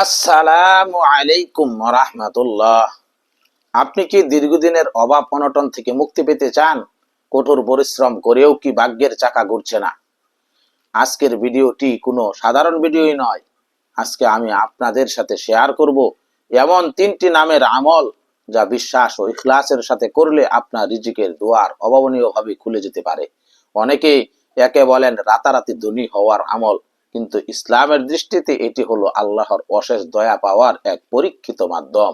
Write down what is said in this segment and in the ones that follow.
আসসালামু আলাইকুম রাহমাতুল্লাহ। আপনি কি দীর্ঘদিনের অভাব অনটন থেকে মুক্তি পেতে চান? কঠোর পরিশ্রম করেও কি ভাগ্যের চাকা ঘুরছে না? আজকের ভিডিওটি কোনো সাধারণ ভিডিওই নয়। আজকে আমি আপনাদের সাথে শেয়ার করব এমন 3টি নামের আমল যা বিশ্বাস ও ইখলাসের সাথে করলে আপনার রিজিকের দুয়ার অভাবনীয়ভাবে খুলে যেতে পারে। অনেকে একে বলেন রাতারাতি ধনী হওয়ার আমল, কিন্তু ইসলামের দৃষ্টিতে এটি হলো আল্লাহর অশেষ দয়া পাওয়ার এক পরীক্ষিত মাধ্যম।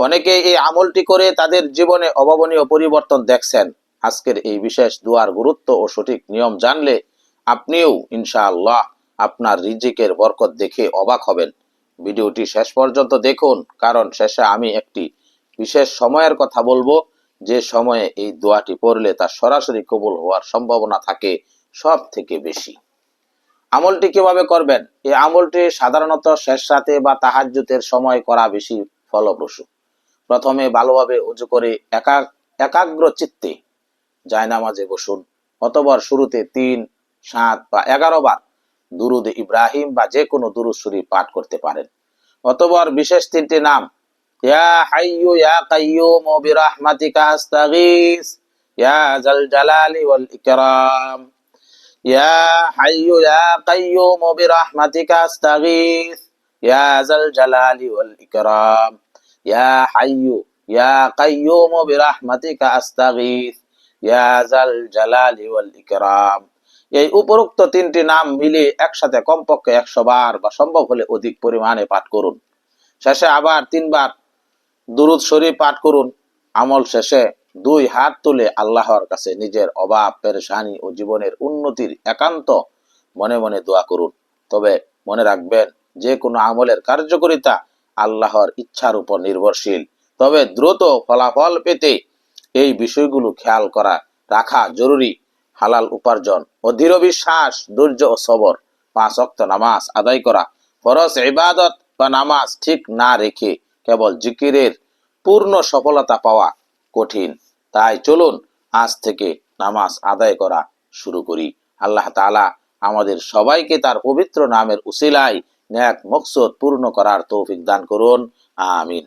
অনেকে এই আমলটি করে তাদের জীবনে অভাবনীয় পরিবর্তন দেখছেন। আজকের এই বিশেষ দুয়ার গুরুত্ব ও সঠিক নিয়ম জানলে আপনিও ইনশাআল্লাহ আপনার রিজিকের বরকত দেখে অবাক হবেন। ভিডিওটি শেষ পর্যন্ত দেখুন, কারণ শেষে আমি একটি বিশেষ সময়ের কথা বলবো, যে সময়ে এই দোয়াটি পড়লে তা সরাসরি কবুল হওয়ার সম্ভাবনা থাকে সব থেকে বেশি। আমলটি কিভাবে করবেন? এই আমলটি সাধারণত শেষ রাতে বা তাহাজ্জুদের সময় করা বেশি ফলপ্রসূ। প্রথমে ভালোভাবে উজু করে একাগ্র চিত্তে জায়নামাজে বসুন। অতঃপর শুরুতে 3, 7 বা 11 বার দুরুদ ইব্রাহিম বা যে কোনো দুরুদ শরীফ পাঠ করতে পারেন। অতঃপর বিশেষ 3টি নাম, ইয়া হাইয়্যু ইয়া কাইয়্যুম বিরহমাতিকা আস্তাগীস, ইয়া যাল জালালি ওয়াল ইকরাম, ইয়া হাইয়্যু ইয়া কাইয়্যুম বিরহমাতিকা আস্তাগীস, ইয়া যাল জালালি ওয়াল ইকরাম, ইয়া হাইয়্যু ইয়া কাইয়্যুম বিরহমাতিকা আস্তাগীস, ইয়া যাল জালালি ওয়াল ইকরাম। এই উপরোক্ত 3টি নাম মিলিয়ে একসাথে কমপক্ষে 100 বার বা সম্ভব হলে অধিক পরিমাণে পাঠ করুন। শেষে আবার 3 বার দুরুদ শরীফ পাঠ করুন। আমল শেষে 2 হাত তুলে আল্লাহর কাছে নিজের অভাব, পেরেশানি ও জীবনের উন্নতির একান্ত মনে মনে দোয়া করুন। তবে মনে রাখবেন, যে কোনো আমলের কার্যকারিতা আল্লাহর ইচ্ছার উপর নির্ভরশীল। তবে দ্রুত ফলাফল পেতে এই বিষয়গুলো খেয়াল রাখা জরুরি। হালাল উপার্জন ও দৃঢ় বিশ্বাস, ধৈর্য ও সবর, 5 ওয়াক্ত নামাজ আদায় করা, ফরজ ইবাদত বা নামাজ ঠিক না রেখে কেবল জিকিরের পূর্ণ সফলতা পাওয়া কঠিন। তাই চলুন আজ থেকে নামাজ আদায় করা শুরু করি। আল্লাহ তাআলা আমাদের সবাইকে তার পবিত্র নামের উসিলায় নেক মকসদ পূর্ণ করার তৌফিক দান করুন। আমিন।